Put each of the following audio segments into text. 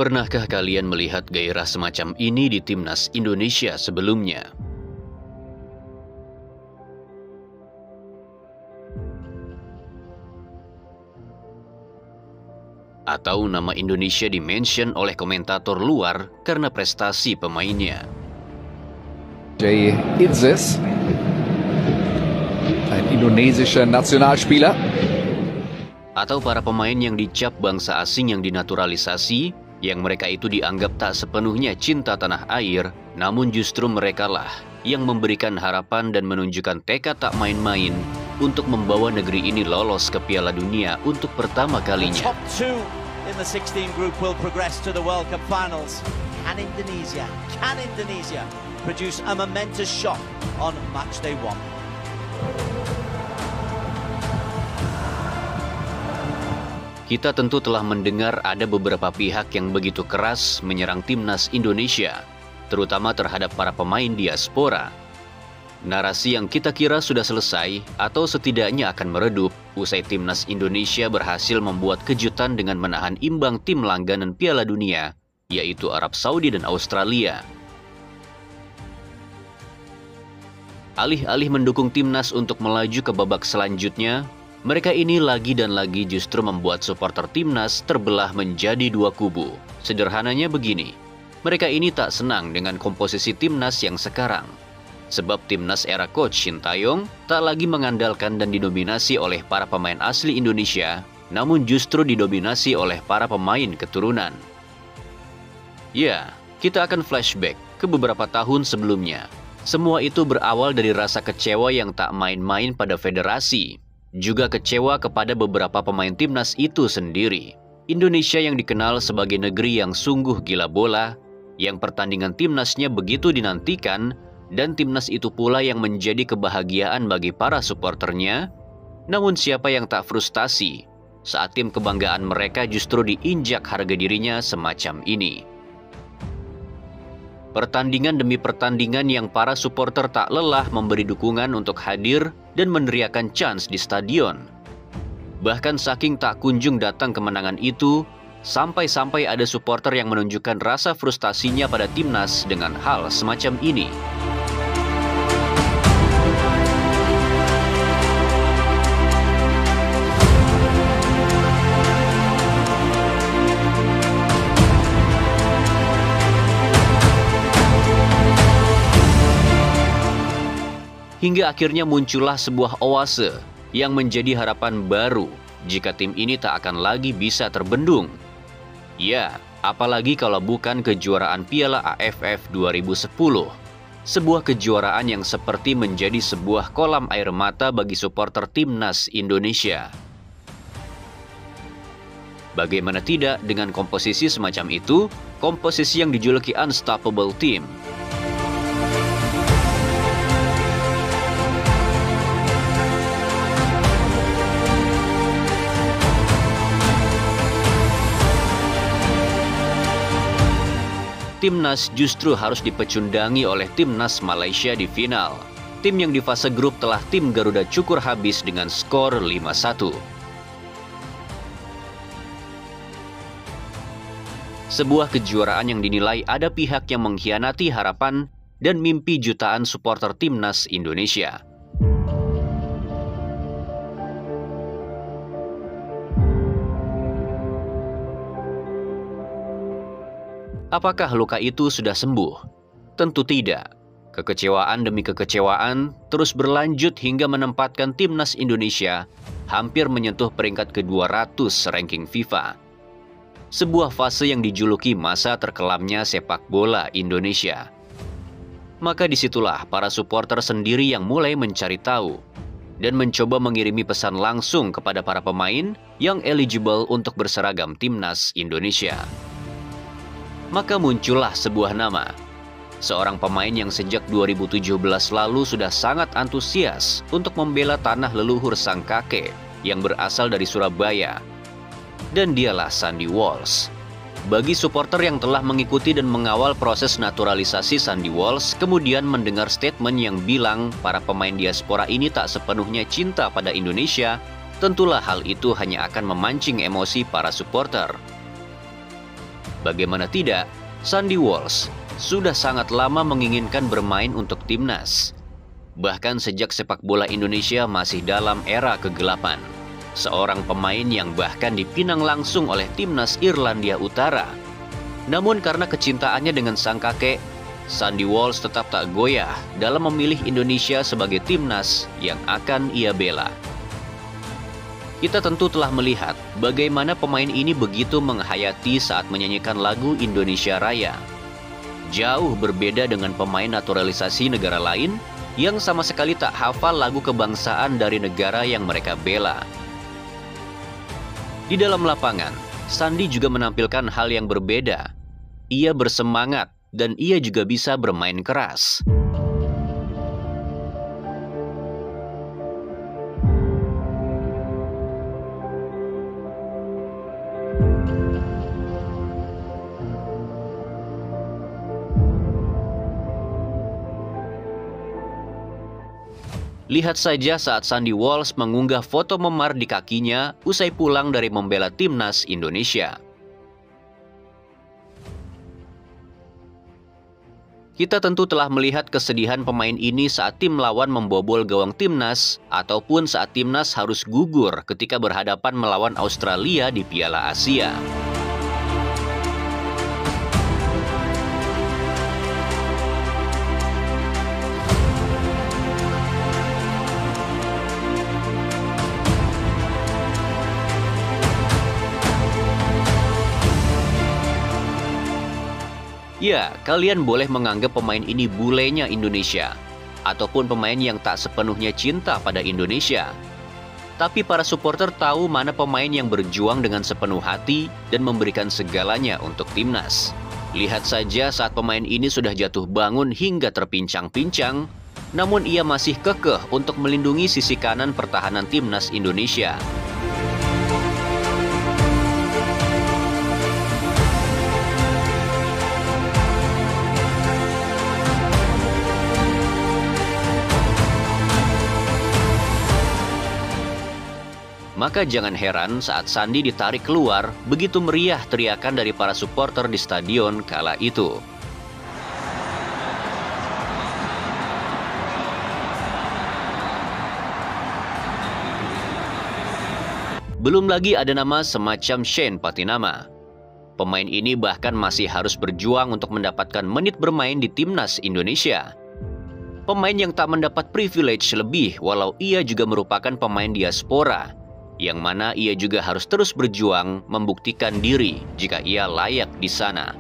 Pernahkah kalian melihat gairah semacam ini di timnas Indonesia sebelumnya? Atau nama Indonesia di-mention oleh komentator luar karena prestasi pemainnya? Jay Itzes, ein indonesischer Nationalspieler. Atau para pemain yang dicap bangsa asing yang dinaturalisasi, yang mereka itu dianggap tak sepenuhnya cinta tanah air, namun justru merekalah yang memberikan harapan dan menunjukkan tekad tak main-main untuk membawa negeri ini lolos ke Piala Dunia untuk pertama kalinya. Top two in the 16 group will progress to the World Cup finals. Can Indonesia produce a momentous shot on match day 1? Kita tentu telah mendengar ada beberapa pihak yang begitu keras menyerang timnas Indonesia, terutama terhadap para pemain diaspora. Narasi yang kita kira sudah selesai atau setidaknya akan meredup usai timnas Indonesia berhasil membuat kejutan dengan menahan imbang tim langganan Piala Dunia, yaitu Arab Saudi dan Australia. Alih-alih mendukung timnas untuk melaju ke babak selanjutnya, mereka ini lagi dan lagi justru membuat supporter timnas terbelah menjadi dua kubu. Sederhananya begini, mereka ini tak senang dengan komposisi timnas yang sekarang. Sebab timnas era coach Shin Tae-yong tak lagi mengandalkan dan didominasi oleh para pemain asli Indonesia, namun justru didominasi oleh para pemain keturunan. Ya, kita akan flashback ke beberapa tahun sebelumnya. Semua itu berawal dari rasa kecewa yang tak main-main pada federasi. Juga kecewa kepada beberapa pemain timnas itu sendiri. Indonesia yang dikenal sebagai negeri yang sungguh gila bola, yang pertandingan timnasnya begitu dinantikan, dan timnas itu pula yang menjadi kebahagiaan bagi para supporternya. Namun siapa yang tak frustasi saat tim kebanggaan mereka justru diinjak harga dirinya semacam ini? Pertandingan demi pertandingan yang para supporter tak lelah memberi dukungan untuk hadir dan meneriakan chants di stadion. Bahkan saking tak kunjung datang kemenangan itu, sampai-sampai ada supporter yang menunjukkan rasa frustasinya pada timnas dengan hal semacam ini. Hingga akhirnya muncullah sebuah oase yang menjadi harapan baru jika tim ini tak akan lagi bisa terbendung. Ya, apalagi kalau bukan kejuaraan Piala AFF 2010. Sebuah kejuaraan yang seperti menjadi sebuah kolam air mata bagi supporter timnas Indonesia. Bagaimana tidak dengan komposisi semacam itu, komposisi yang dijuluki Unstoppable Team. Timnas justru harus dipecundangi oleh timnas Malaysia di final. Tim yang di fase grup telah tim Garuda cukur habis dengan skor 5-1. Sebuah kejuaraan yang dinilai ada pihak yang mengkhianati harapan dan mimpi jutaan supporter timnas Indonesia. Apakah luka itu sudah sembuh? Tentu tidak. Kekecewaan demi kekecewaan terus berlanjut hingga menempatkan timnas Indonesia hampir menyentuh peringkat ke-200 ranking FIFA. Sebuah fase yang dijuluki masa terkelamnya sepak bola Indonesia. Maka disitulah para supporter sendiri yang mulai mencari tahu dan mencoba mengirimi pesan langsung kepada para pemain yang eligible untuk berseragam timnas Indonesia. Maka muncullah sebuah nama. Seorang pemain yang sejak 2017 lalu sudah sangat antusias untuk membela tanah leluhur sang kakek yang berasal dari Surabaya. Dan dialah Sandy Walsh. Bagi supporter yang telah mengikuti dan mengawal proses naturalisasi Sandy Walsh, kemudian mendengar statement yang bilang para pemain diaspora ini tak sepenuhnya cinta pada Indonesia, tentulah hal itu hanya akan memancing emosi para supporter. Bagaimana tidak, Sandy Walsh sudah sangat lama menginginkan bermain untuk timnas. Bahkan sejak sepak bola Indonesia masih dalam era kegelapan. Seorang pemain yang bahkan dipinang langsung oleh timnas Irlandia Utara. Namun karena kecintaannya dengan sang kakek, Sandy Walsh tetap tak goyah dalam memilih Indonesia sebagai timnas yang akan ia bela. Kita tentu telah melihat bagaimana pemain ini begitu menghayati saat menyanyikan lagu Indonesia Raya. Jauh berbeda dengan pemain naturalisasi negara lain yang sama sekali tak hafal lagu kebangsaan dari negara yang mereka bela. Di dalam lapangan, Sandy juga menampilkan hal yang berbeda. Ia bersemangat dan ia juga bisa bermain keras. Lihat saja saat Sandy Walsh mengunggah foto memar di kakinya usai pulang dari membela timnas Indonesia. Kita tentu telah melihat kesedihan pemain ini saat tim lawan membobol gawang timnas ataupun saat timnas harus gugur ketika berhadapan melawan Australia di Piala Asia. Ya, kalian boleh menganggap pemain ini bulenya Indonesia, ataupun pemain yang tak sepenuhnya cinta pada Indonesia. Tapi para supporter tahu mana pemain yang berjuang dengan sepenuh hati dan memberikan segalanya untuk timnas. Lihat saja saat pemain ini sudah jatuh bangun hingga terpincang-pincang, namun ia masih kekeh untuk melindungi sisi kanan pertahanan timnas Indonesia. Maka jangan heran saat Sandy ditarik keluar, begitu meriah teriakan dari para supporter di stadion kala itu. Belum lagi ada nama semacam Shane Patinama. Pemain ini bahkan masih harus berjuang untuk mendapatkan menit bermain di timnas Indonesia. Pemain yang tak mendapat privilege lebih walau ia juga merupakan pemain diaspora, yang mana ia juga harus terus berjuang membuktikan diri jika ia layak di sana.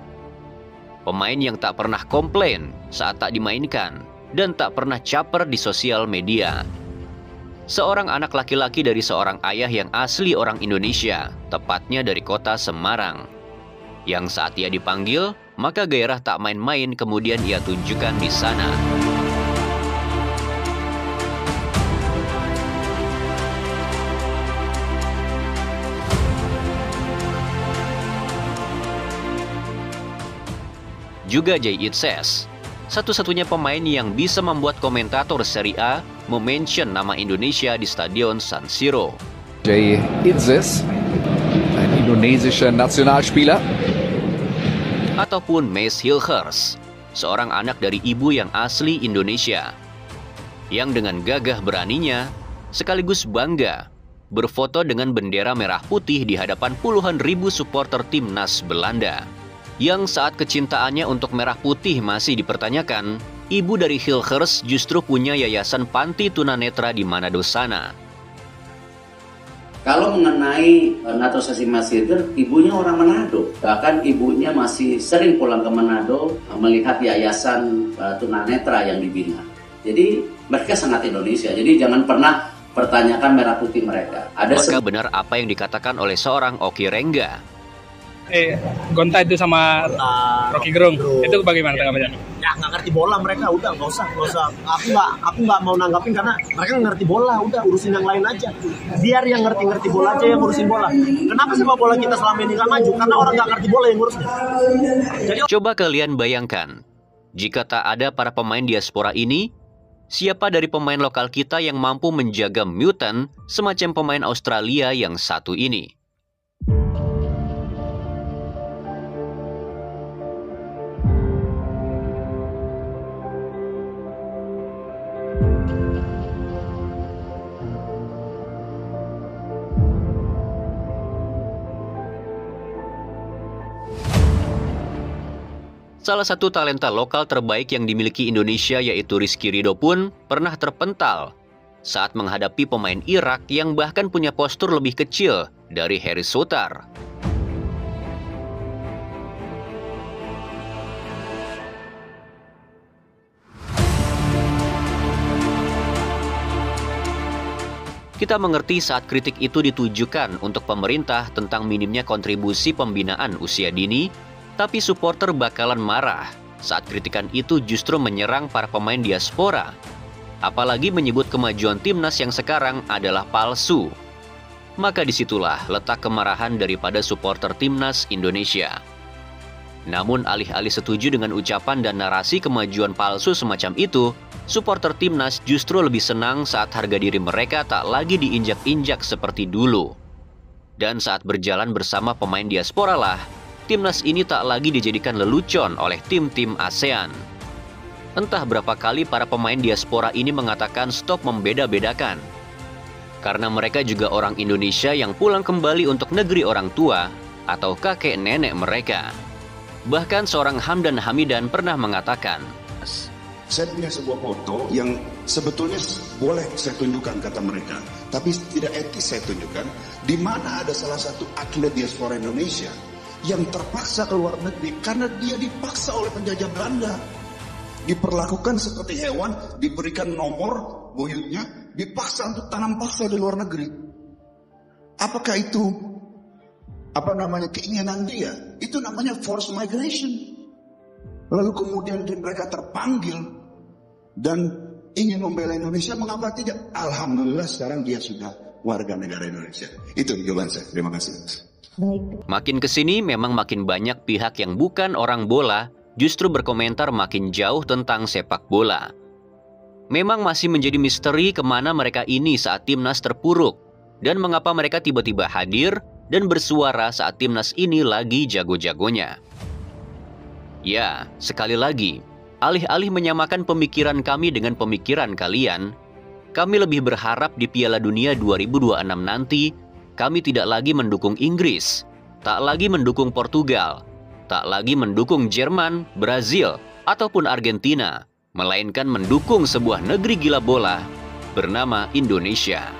Pemain yang tak pernah komplain saat tak dimainkan dan tak pernah caper di sosial media. Seorang anak laki-laki dari seorang ayah yang asli orang Indonesia, tepatnya dari kota Semarang. Yang saat ia dipanggil, maka gairah tak main-main kemudian ia tunjukkan di sana. Juga Jay Itzes, satu-satunya pemain yang bisa membuat komentator Serie A memention nama Indonesia di Stadion San Siro. Jay Itzes, ein indonesischer Nationalspieler. Ataupun Mace Hilgers, seorang anak dari ibu yang asli Indonesia, yang dengan gagah beraninya, sekaligus bangga, berfoto dengan bendera merah putih di hadapan puluhan ribu supporter timnas Belanda. Yang saat kecintaannya untuk merah putih masih dipertanyakan, ibu dari Hilgers justru punya yayasan panti tunanetra di Manado sana. Kalau mengenai naturalisasi Mas Hilgers, ibunya orang Manado. Bahkan ibunya masih sering pulang ke Manado melihat yayasan tunanetra yang dibina. Jadi mereka sangat Indonesia. Jadi jangan pernah pertanyakan merah putih mereka. Maka benar apa yang dikatakan oleh seorang Oki Rengga. Gonta itu sama Rocky Gerung. Itu bagaimana tanggapannya? Ya nggak ngerti bola mereka, udah nggak usah. Aku nggak mau nanggapin karena mereka nggak ngerti bola, udah urusin yang lain aja. Biar yang ngerti bola aja yang ngurusin bola. Kenapa sepak bola kita selama ini nggak maju? Karena orang nggak ngerti bola yang ngurusnya. Jadi, coba kalian bayangkan, jika tak ada para pemain diaspora ini, siapa dari pemain lokal kita yang mampu menjaga mutant semacam pemain Australia yang satu ini? Salah satu talenta lokal terbaik yang dimiliki Indonesia yaitu Rizky Ridho pun pernah terpental saat menghadapi pemain Irak yang bahkan punya postur lebih kecil dari Haris Sutar. Kita mengerti saat kritik itu ditujukan untuk pemerintah tentang minimnya kontribusi pembinaan usia dini, tapi supporter bakalan marah saat kritikan itu justru menyerang para pemain diaspora. Apalagi menyebut kemajuan timnas yang sekarang adalah palsu. Maka disitulah letak kemarahan daripada supporter timnas Indonesia. Namun alih-alih setuju dengan ucapan dan narasi kemajuan palsu semacam itu, supporter timnas justru lebih senang saat harga diri mereka tak lagi diinjak-injak seperti dulu. Dan saat berjalan bersama pemain diaspora lah, timnas ini tak lagi dijadikan lelucon oleh tim-tim ASEAN. Entah berapa kali para pemain diaspora ini mengatakan stop membeda-bedakan. Karena mereka juga orang Indonesia yang pulang kembali untuk negeri orang tua atau kakek nenek mereka. Bahkan seorang Hamdan Hamidan pernah mengatakan, saya punya sebuah foto yang sebetulnya boleh saya tunjukkan kata mereka, tapi tidak etis saya tunjukkan, di mana ada salah satu atlet diaspora Indonesia yang terpaksa keluar negeri karena dia dipaksa oleh penjajah Belanda. Diperlakukan seperti hewan, diberikan nomor buyutnya, dipaksa untuk tanam paksa di luar negeri. Apakah itu keinginan dia? Itu namanya forced migration. Lalu kemudian mereka terpanggil dan ingin membela Indonesia, mengapa tidak? Alhamdulillah sekarang dia sudah warga negara Indonesia. Itu jawaban saya. Terima kasih. Makin kesini memang makin banyak pihak yang bukan orang bola justru berkomentar makin jauh tentang sepak bola. Memang masih menjadi misteri kemana mereka ini saat timnas terpuruk dan mengapa mereka tiba-tiba hadir dan bersuara saat timnas ini lagi jago-jagonya. Ya, sekali lagi, alih-alih menyamakan pemikiran kami dengan pemikiran kalian, kami lebih berharap di Piala Dunia 2026 nanti, kami tidak lagi mendukung Inggris, tak lagi mendukung Portugal, tak lagi mendukung Jerman, Brazil, ataupun Argentina, melainkan mendukung sebuah negeri gila bola bernama Indonesia.